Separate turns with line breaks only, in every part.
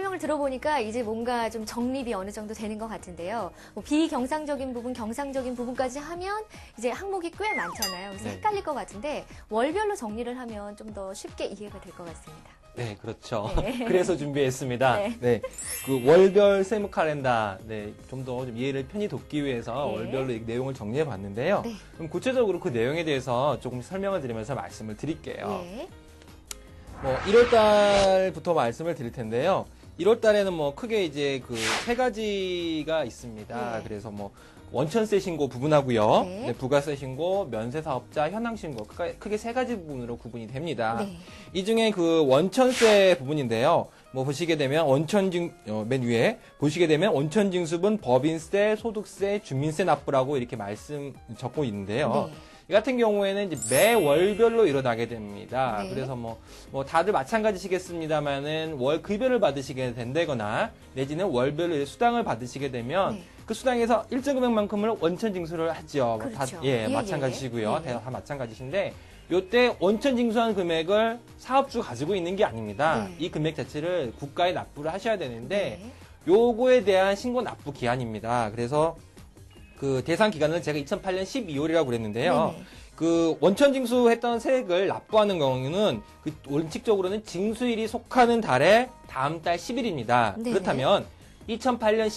설명을 들어보니까 이제 뭔가 좀 정립이 어느 정도 되는 것 같은데요. 뭐 비경상적인 부분, 경상적인 부분까지 하면 이제 항목이 꽤 많잖아요. 그래서
네.
헷갈릴 것 같은데 월별로 정리를 하면 좀 더 쉽게 이해가 될 것 같습니다.
네, 그렇죠.
네.
그래서 준비했습니다.
네.
네. 그 월별 세무 카렌다, 네, 좀 더 좀 이해를 편히 돕기 위해서
네.
월별로 이 내용을 정리해 봤는데요.
네.
그럼 구체적으로 그 내용에 대해서 조금 설명을 드리면서 말씀을 드릴게요.
예.
뭐 1월 달부터 말씀을 드릴 텐데요. 1월 달에는 뭐 크게 이제 그 세 가지가 있습니다.
네.
그래서 뭐 원천세 신고 부분하고요.
네.
네, 부가세 신고, 면세 사업자 현황 신고 크게 세 가지 부분으로 구분이 됩니다.
네.
이 중에 그 원천세 부분인데요. 뭐 보시게 되면 맨 위에 보시게 되면 원천징수분 법인세, 소득세, 주민세 납부라고 이렇게 말씀 적고 있는데요.
네.
이 같은 경우에는 이제 매 월별로 일어나게 됩니다.
네.
그래서 뭐 다들 마찬가지시겠습니다만은 월 급여를 받으시게 된다거나 내지는 월별로 수당을 받으시게 되면
네.
그 수당에서 일정 금액만큼을 원천 징수를 하죠.
그렇죠.
예,
예,
마찬가지시고요.
예.
다 마찬가지신데 요때 원천 징수한 금액을 사업주가 가지고 있는 게 아닙니다.
네.
이 금액 자체를 국가에 납부를 하셔야 되는데
네.
요거에 대한 신고 납부 기한입니다. 그래서 그 대상 기간은 제가 2008년 12월이라고 그랬는데요.
네네.
그 원천 징수했던 세액을 납부하는 경우는 그 원칙적으로는 징수일이 속하는 달의 다음 달 10일입니다.
네네.
그렇다면 2008년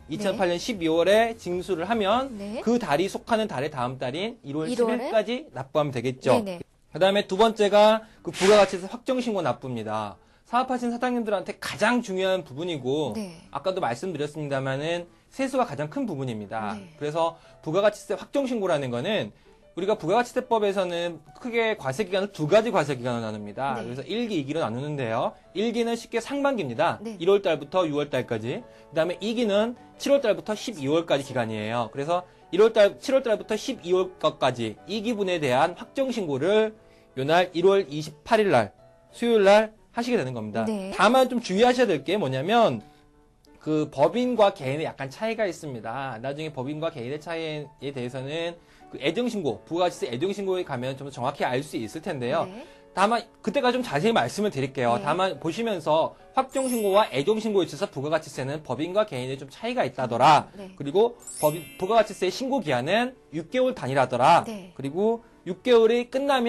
12월에 징수를 하면
네.
그 달이 속하는 달의 다음 달인 1월
1월에?
10일까지 납부하면 되겠죠.
네네.
그 다음에 두 번째가 그 부가가치세 확정신고 납부입니다. 사업하신 사장님들한테 가장 중요한 부분이고
네.
아까도 말씀드렸습니다만은 세수가 가장 큰 부분입니다.
네.
그래서 부가가치세 확정신고라는 거는 우리가 부가가치세법에서는 크게 과세기간을 두 가지 과세기간을 나눕니다.
네.
그래서 1기, 2기로 나누는데요. 1기는 쉽게 상반기입니다.
네.
1월 달부터 6월 달까지. 그 다음에 2기는 7월 달부터 12월까지 기간이에요. 그래서 7월 달부터 12월까지 2기분에 대한 확정신고를 요날 1월 28일 날, 수요일 날 하시게 되는 겁니다.
네.
다만 좀 주의하셔야 될 게 뭐냐면 그 법인과 개인의 약간 차이가 있습니다. 나중에 법인과 개인의 차이에 대해서는 그 애정신고, 부가가치세 애정신고에 가면 좀 정확히 알 수 있을 텐데요.
네.
다만 그때가 좀 자세히 말씀을 드릴게요.
네.
다만 보시면서 확정신고와 애정신고에 있어서 부가가치세는 법인과 개인의 좀 차이가 있다더라.
네.
그리고 부가가치세 신고 기한은 6개월 단위라더라.
네.
그리고 6개월이 끝난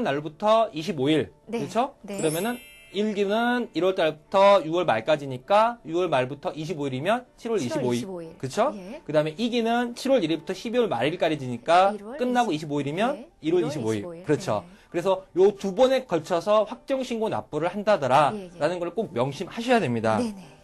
날부터 25일.
네.
그렇죠?
네.
그러면은 1기는 1월 달부터 6월 말까지니까 6월 말부터 25일이면 7월 25일. 그렇죠?
예.
그다음에 2기는 7월 1일부터 12월 말일까지니까
1월
끝나고
20
25일이면
네.
1월
1월
25일. 그렇죠.
네.
그래서 요 두 번에 걸쳐서 확정신고 납부를 한다더라라는
예, 예.
걸 꼭 명심하셔야 됩니다.
네네.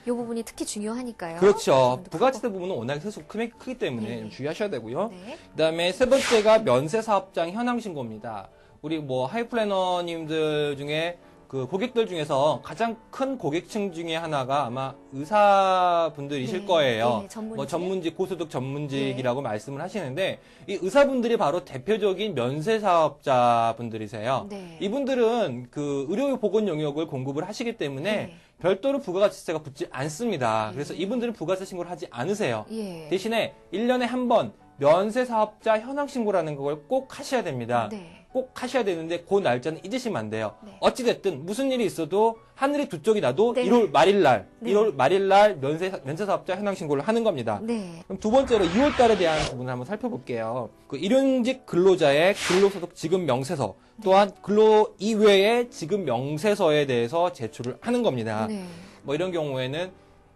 이 부분이 특히 중요하니까요.
그렇죠.
좀
부가가치세 부분은 워낙 세수가 크기 때문에
네.
좀 주의하셔야 되고요.
네.
그다음에 세 번째가 면세사업장 현황신고입니다. 우리 뭐 하이플래너님들 중에 그 고객들 중에서 가장 큰 고객층 중에 하나가 아마 의사분들이실
네.
거예요.
네, 전문직.
뭐 전문직, 고소득 전문직이라고 말씀을 하시는데 이 의사분들이 바로 대표적인 면세사업자분들이세요.
네.
이분들은 그 의료보건 영역을 공급을 하시기 때문에
네.
별도로 부가가치세가 붙지 않습니다.
예.
그래서 이분들은 부가세 신고를 하지 않으세요.
예.
대신에 1년에 한 번 면세사업자 현황신고라는 걸 꼭 하셔야 됩니다.
네.
꼭 하셔야 되는데 그 날짜는 잊으시면 안 돼요.
네.
어찌됐든 무슨 일이 있어도 하늘이 두 쪽이 나도
네.
1월 말일날
네.
1월 말일날 면세사업자 현황신고를 하는 겁니다.
네.
그럼 두 번째로 2월 달에 대한 부분을 한번 살펴볼게요. 그 일용직 근로자의 근로소득 지급 명세서 또한 근로 이외의 지급 명세서에 대해서 제출을 하는 겁니다.
네.
뭐 이런 경우에는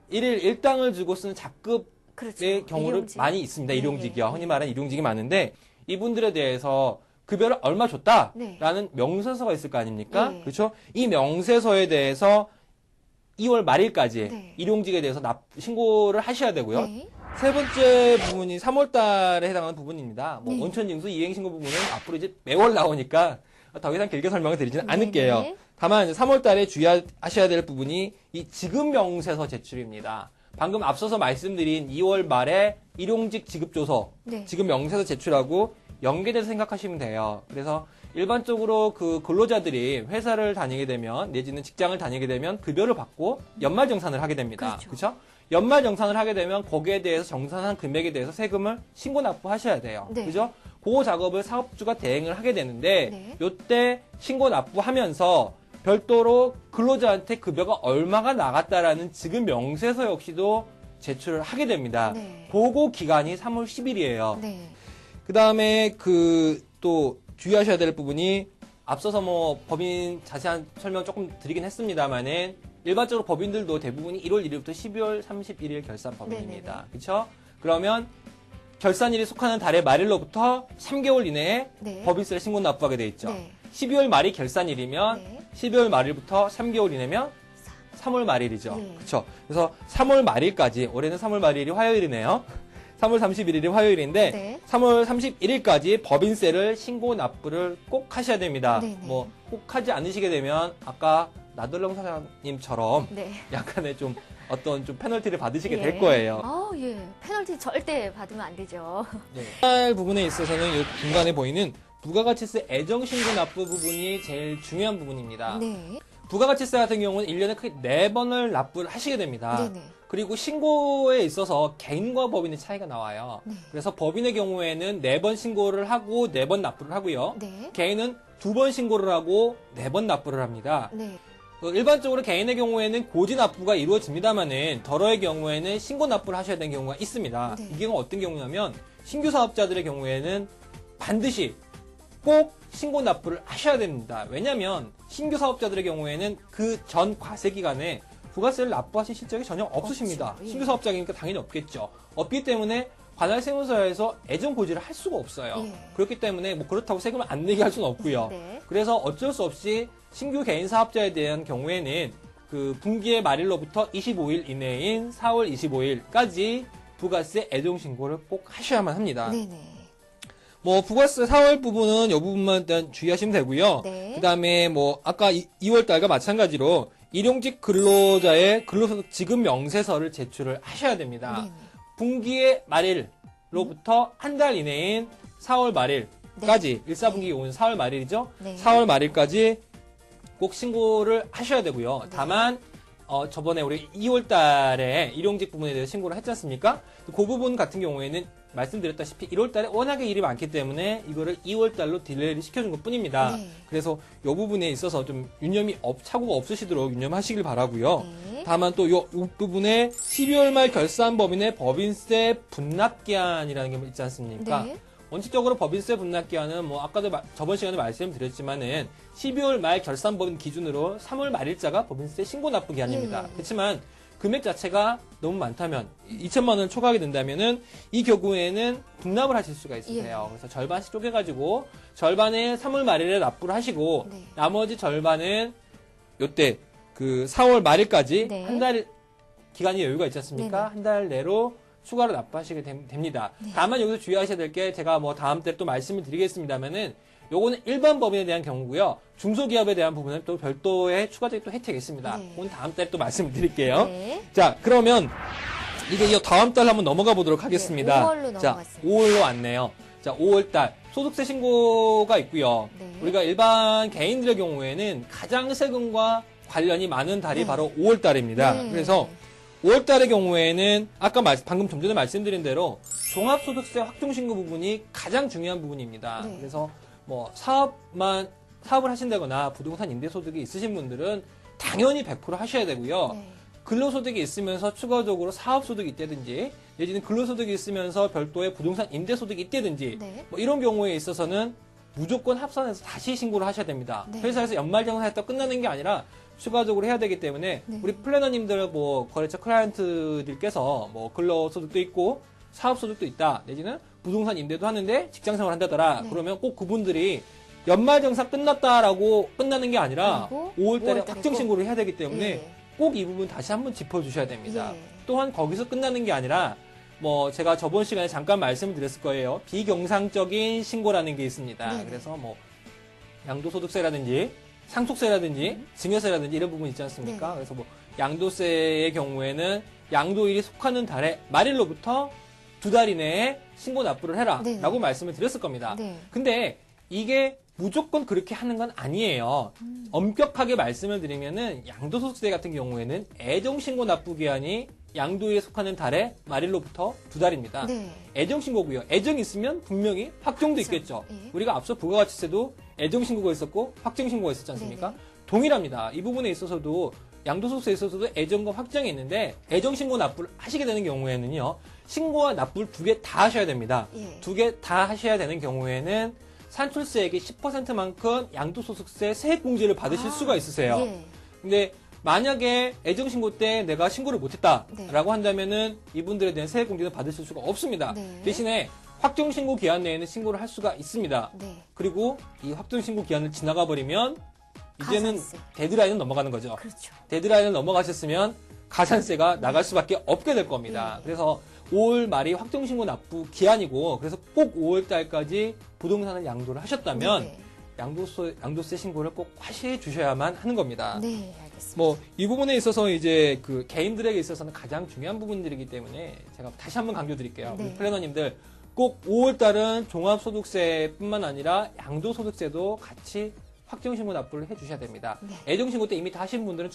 일일 일당을 주고 쓰는 잡급의
그렇죠.
경우를
일용직.
많이 있습니다.
네.
일용직이요. 흔히 말하는 일용직이 많은데 이분들에 대해서 급여를 얼마 줬다라는
네.
명세서가 있을 거 아닙니까?
네.
그렇죠? 이 명세서에 대해서 2월 말일까지
네.
일용직에 대해서 신고를 하셔야 되고요.
네.
세 번째 부분이 3월 달에 해당하는 부분입니다. 뭐
네.
원천징수 이행신고 부분은 앞으로 이제 매월 나오니까 더 이상 길게 설명을 드리지는
네,
않을게요.
네.
다만 이제 3월 달에 주의하셔야 될 부분이 이 지급명세서 제출입니다. 방금 앞서서 말씀드린 2월 말에 일용직 지급조서,
네.
지급명세서 제출하고 연계돼서 생각하시면 돼요. 그래서 일반적으로 그 근로자들이 회사를 다니게 되면 내지는 직장을 다니게 되면 급여를 받고 연말정산을 하게 됩니다.
그렇죠.
그렇죠? 연말정산을 하게 되면 거기에 대해서 정산한 금액에 대해서 세금을 신고 납부하셔야 돼요.
네.
그죠? 그 작업을 사업주가 대행을 하게 되는데
네.
요때 신고 납부하면서 별도로 근로자한테 급여가 얼마가 나갔다라는 지급 명세서 역시도 제출을 하게 됩니다.
네.
보고 기간이 3월 10일이에요.
네.
그 다음에 또 주의하셔야 될 부분이 앞서서 뭐 법인 자세한 설명 조금 드리긴 했습니다만은 일반적으로 법인들도 대부분이 1월 1일부터 12월 31일 결산 법인입니다. 그렇죠? 그러면 결산일이 속하는 달의 말일로부터 3개월 이내에
네.
법인세를 신고 납부하게 돼 있죠.
네.
12월 말이 결산일이면
네.
12월 말일부터 3개월 이내면 3월 말일이죠.
네.
그렇죠? 그래서 3월 말일까지 올해는 3월 말일이 화요일이네요. 3월 31일이 화요일인데
네.
3월 31일까지 법인세를 신고 납부를 꼭 하셔야 됩니다.
네네.
뭐 꼭 하지 않으시게 되면 아까 나돌령 사장님처럼
네.
약간의 좀 어떤 좀 페널티를 받으시게
예.
될 거예요.
예. 페널티 절대 받으면 안 되죠.
네. 할 부분에 있어서는 이 중간에 보이는 부가가치세 애정신고 납부 부분이 제일 중요한 부분입니다.
네.
부가가치세 같은 경우는 1년에 크게 4번을 납부를 하시게 됩니다.
네네.
그리고 신고에 있어서 개인과 법인의 차이가 나와요.
네.
그래서 법인의 경우에는 4번 신고를 하고 4번 납부를 하고요.
네.
개인은 2번 신고를 하고 4번 납부를 합니다.
네.
일반적으로 개인의 경우에는 고지 납부가 이루어집니다만은 덜어의 경우에는 신고 납부를 하셔야 되는 경우가 있습니다.
네.
이 경우는 어떤 경우냐면 신규 사업자들의 경우에는 반드시 꼭 신고 납부를 하셔야 됩니다. 왜냐하면 신규 사업자들의 경우에는 그 전 과세 기간에 부가세를 납부하신 실적이 전혀 없으십니다.
없죠. 예.
신규 사업자이니까 당연히 없겠죠. 없기 때문에 관할 세무서에서 애정 고지를 할 수가 없어요.
예.
그렇기 때문에 뭐 그렇다고 세금을 안 내게 할 수는 없고요.
네.
그래서 어쩔 수 없이 신규 개인 사업자에 대한 경우에는 그 분기의 말일로부터 25일 이내인 4월 25일까지 부가세 애정 신고를 꼭 하셔야만 합니다.
네네.
뭐 부가세 4월 부분은 이 부분만 일단 주의하시면 되고요.
네.
그다음에 뭐 아까 2월 달과 마찬가지로 일용직 근로자의 근로소득 지급 명세서를 제출을 하셔야 됩니다.
네네.
분기의 말일로부터 한 달 이내인 4월 말일까지 일사분기 오는 4월 말일이죠.
네.
4월 말일까지 꼭 신고를 하셔야 되고요.
네.
다만 저번에 우리 2월 달에 일용직 부분에 대해서 신고를 했지 않습니까? 그 부분 같은 경우에는 말씀드렸다시피 1월 달에 워낙에 일이 많기 때문에 이거를 2월 달로 딜레이를 시켜준 것 뿐입니다.
네.
그래서 이 부분에 있어서 좀 차고가 없으시도록 유념하시길 바라고요.
네.
다만 또 이 부분에 12월 말 결산 법인의 법인세 분납기한이라는 게 있지 않습니까?
네.
원칙적으로 법인세 분납기한은 뭐 아까도 저번 시간에 말씀드렸지만은 12월 말 결산 법인 기준으로 3월 말일자가 법인세 신고 납부 기한입니다.
예, 예.
그렇지만 금액 자체가 너무 많다면 2천만 원을 초과하게 된다면은 이 경우에는 분납을 하실 수가 있으세요.
예.
그래서 절반씩 쪼개가지고 절반은 3월 말일에 납부를 하시고
네.
나머지 절반은 요때 그 4월 말일까지
네.
한 달 기간이 여유가 있지 않습니까?
네네.
한 달 내로 추가로 납부하시게 됩니다.
네.
다만 여기서 주의하셔야 될 게 제가 뭐 다음 때 또 말씀을 드리겠습니다만은 요거는 일반 법인에 대한 경우고요. 중소기업에 대한 부분은 또 별도의 추가적인 또 혜택이 있습니다.
네.
그건 다음 달에 또 말씀을 드릴게요.
네.
자, 그러면 이 다음 달 한번 넘어가 보도록 하겠습니다.
5월로
자,
넘어갔습니다.
5월로 왔네요. 자, 5월 달 소득세 신고가 있고요.
네.
우리가 일반 개인들의 경우에는 가장 세금과 관련이 많은 달이
네.
바로 5월 달입니다.
네.
그래서 5월 달의 경우에는 아까 방금 좀 전에 말씀드린 대로 종합소득세 확정신고 부분이 가장 중요한 부분입니다.
네.
그래서 뭐 사업을 하신다거나 부동산 임대소득이 있으신 분들은 당연히 100% 하셔야 되고요.
네.
근로소득이 있으면서 추가적으로 사업소득이 있다든지 내지는 근로소득이 있으면서 별도의 부동산 임대소득이 있다든지
네.
뭐 이런 경우에 있어서는 무조건 합산해서 다시 신고를 하셔야 됩니다.
네.
회사에서 연말정산했다 끝나는 게 아니라 추가적으로 해야 되기 때문에
네.
우리 플래너님들 뭐 거래처 클라이언트들께서 뭐 근로소득도 있고 사업소득도 있다 내지는 부동산 임대도 하는데 직장생활 한다더라
네.
그러면 꼭 그분들이 연말정산 끝났다라고 끝나는 게 아니라
그리고
5월 달에
5월 달에
확정신고를 해야 되기 때문에
예.
꼭 이 부분 다시 한번 짚어주셔야 됩니다.
예.
또한 거기서 끝나는 게 아니라 뭐 제가 저번 시간에 잠깐 말씀을 드렸을 거예요. 비경상적인 신고라는 게 있습니다.
네네.
그래서 뭐 양도소득세라든지 상속세라든지 증여세라든지 이런 부분 있지 않습니까?
네네.
그래서 뭐 양도세의 경우에는 양도일이 속하는 달의 말일로부터 2달 이내에 신고 납부를 해라
네네.
라고 말씀을 드렸을 겁니다.
네.
근데 이게 무조건 그렇게 하는 건 아니에요. 엄격하게 말씀을 드리면은 양도소득세 같은 경우에는 애정신고 납부 기한이 양도일에 속하는 달의 말일로부터 2달입니다.
네.
애정신고고요. 애정이 있으면 분명히 확정도
그렇죠.
있겠죠.
예.
우리가 앞서 부가가치세도 애정신고가 있었고 확정신고가 있었지 않습니까?
네네.
동일합니다. 이 부분에 있어서도 양도소득세에 있어서도 애정과 확정이 있는데 애정 신고 납부를 하시게 되는 경우에는요. 신고와 납부를 두 개 다 하셔야 됩니다.
예.
두 개 다 하셔야 되는 경우에는 산출세액의 10%만큼 양도소득세 세액공제를 받으실 수가 있으세요.
예.
근데 만약에 애정신고 때 내가 신고를 못했다라고 한다면은 이분들에 대한 세액공제는 받으실 수가 없습니다.
네.
대신에 확정신고 기한 내에는 신고를 할 수가 있습니다.
네.
그리고 이 확정신고 기한을 지나가 버리면 이제는
가산세.
데드라인은 넘어가는 거죠.
그렇죠.
데드라인을 넘어가셨으면 가산세가 나갈 수밖에 없게 될 겁니다.
네.
그래서 5월 말이 확정신고 납부 기한이고 그래서 꼭 5월 달까지 부동산을 양도를 하셨다면
네.
양도세 신고를 꼭 하셔 주셔야만 하는 겁니다.
네, 알겠습니다.
뭐 이 부분에 있어서 이제 그 개인들에게 있어서는 가장 중요한 부분들이기 때문에 제가 다시 한번 강조드릴게요.
네.
우리 플래너님들 꼭 5월 달은 종합소득세뿐만 아니라 양도소득세도 같이 확정신고 납부를 해주셔야 됩니다.
네.
애정신고 때 이미 다 하신 분들은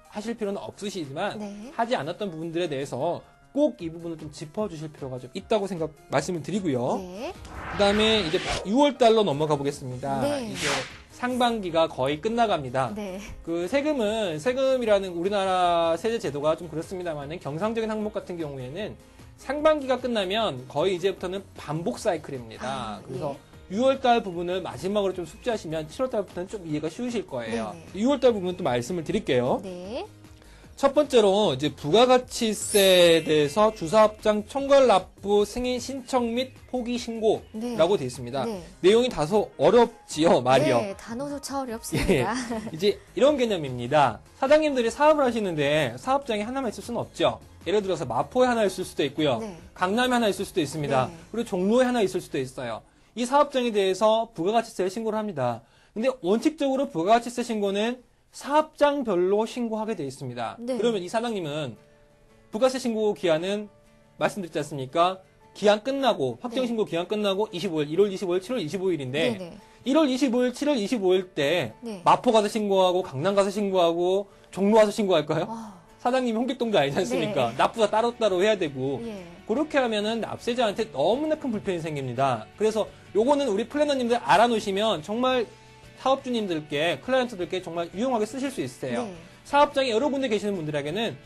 하실 필요는 없으시지만
네.
하지 않았던 부분들에 대해서 꼭 이 부분을 좀 짚어주실 필요가 좀 있다고 말씀을 드리고요.
네.
그다음에 이제 6월 달로 넘어가 보겠습니다.
네.
이제 상반기가 거의 끝나갑니다.
네.
그 세금이라는 우리나라 세제 제도가 좀 그렇습니다만은 경상적인 항목 같은 경우에는 상반기가 끝나면 거의 이제부터는 반복 사이클입니다. 그래서 6월달 부분을 마지막으로 좀 숙지하시면 7월달부터는 좀 이해가 쉬우실 거예요.
네네.
6월달 부분 또 말씀을 드릴게요.
네.
첫 번째로 이제 부가가치세에 대해서 주사업장 총괄 납부 승인 신청 및 포기 신고라고 되어 있습니다.
네.
내용이 다소 어렵지요, 말이요.
네, 단어조차 어렵습니다.
이제 이런 개념입니다. 사장님들이 사업을 하시는데 사업장이 하나만 있을 수는 없죠. 예를 들어서 마포에 하나 있을 수도 있고요.
네.
강남에 하나 있을 수도 있습니다.
네.
그리고 종로에 하나 있을 수도 있어요. 이 사업장에 대해서 부가가치세를 신고를 합니다. 근데 원칙적으로 부가가치세 신고는 사업장별로 신고하게 되어 있습니다.
네.
그러면 이 사장님은 부가세 신고 기한은 말씀드렸지 않습니까? 기한 끝나고 확정신고 기한 끝나고 25일, 1월 25일, 7월 25일인데
네.
1월 25일, 7월 25일 때
네.
마포 가서 신고하고 강남 가서 신고하고 종로 가서 신고할까요?
아,
사장님이 홍길동도 아니지 않습니까?
네.
납부가 따로따로 해야 되고
예.
그렇게 하면은 납세자한테 너무나 큰 불편이 생깁니다. 그래서 요거는 우리 플래너님들 알아놓으시면 정말 사업주님들께 클라이언트들께 정말 유용하게 쓰실 수 있으세요.
네.
사업장에 여러 군데 계시는 분들에게는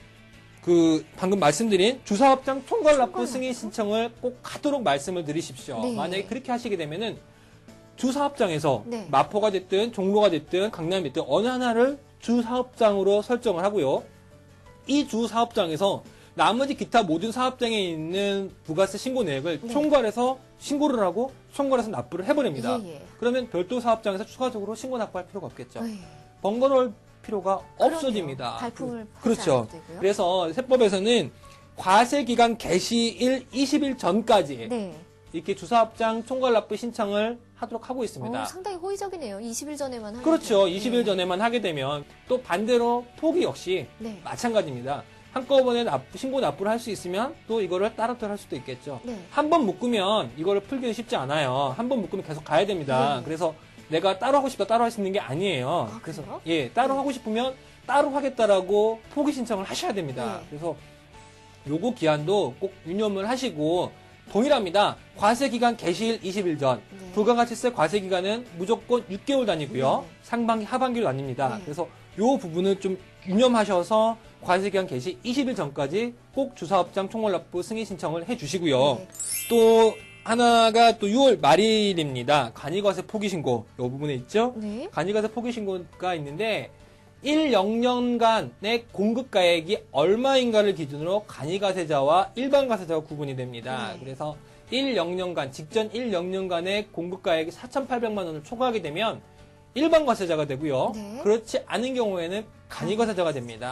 그 방금 말씀드린 주사업장 총괄 납부 승인 신청을 꼭 하도록 말씀을 드리십시오.
네.
만약에 그렇게 하시게 되면은 주사업장에서
네.
마포가 됐든 종로가 됐든 강남이 됐든 어느 하나를 주사업장으로 설정을 하고요. 이 주사업장에서 나머지 기타 모든 사업장에 있는 부가세 신고 내역을
네.
총괄해서 신고를 하고 총괄해서 납부를 해버립니다.
예, 예.
그러면 별도 사업장에서 추가적으로 신고 납부할 필요가 없겠죠.
예.
번거로울 필요가
그럼요.
없어집니다.
발품을
그렇죠.
팔지 않아도 되고요.
그래서 세법에서는 과세기간 개시일 20일 전까지
네.
이렇게 주사업장 총괄 납부 신청을 하도록 하고 있습니다.
상당히 호의적이네요. 20일 전에만 하면.
그렇죠.
돼요.
20일 전에만 하게 되면 또 반대로 포기 역시
네.
마찬가지입니다. 한꺼번에 신고 납부를 할 수 있으면 또 이거를 따로따로 할 수도 있겠죠.
네.
한 번 묶으면 이거를 풀기는 쉽지 않아요. 한 번 묶으면 계속 가야 됩니다.
네.
그래서 내가 따로 하고 싶다 따로 할 수 있는 게 아니에요.
아,
그래서
그래요?
예, 따로
네.
하고 싶으면 따로 하겠다라고 포기 신청을 하셔야 됩니다.
네.
그래서 요거 기한도 꼭 유념을 하시고 동일합니다. 과세 기간 개시일 20일 전.
네.
부가가치세 과세 기간은 무조건 6개월 단위고요.
네.
상반기, 하반기로 나뉩니다.
네.
그래서 요 부분을 좀 유념하셔서 과세 기간 개시 20일 전까지 꼭 주사업장 총괄 납부 승인 신청을 해 주시고요.
네.
또 하나가 또 6월 말일입니다. 간이과세 포기 신고. 요 부분에 있죠?
네.
간이과세 포기 신고가 있는데 1영년간의 공급가액이 얼마인가를 기준으로 간이과세자와 일반과세자가 구분이 됩니다.
네.
그래서 1영년간, 직전 1영년간의 공급가액이 4,800만 원을 초과하게 되면 일반과세자가 되고요.
네.
그렇지 않은 경우에는 간이과세자가 됩니다.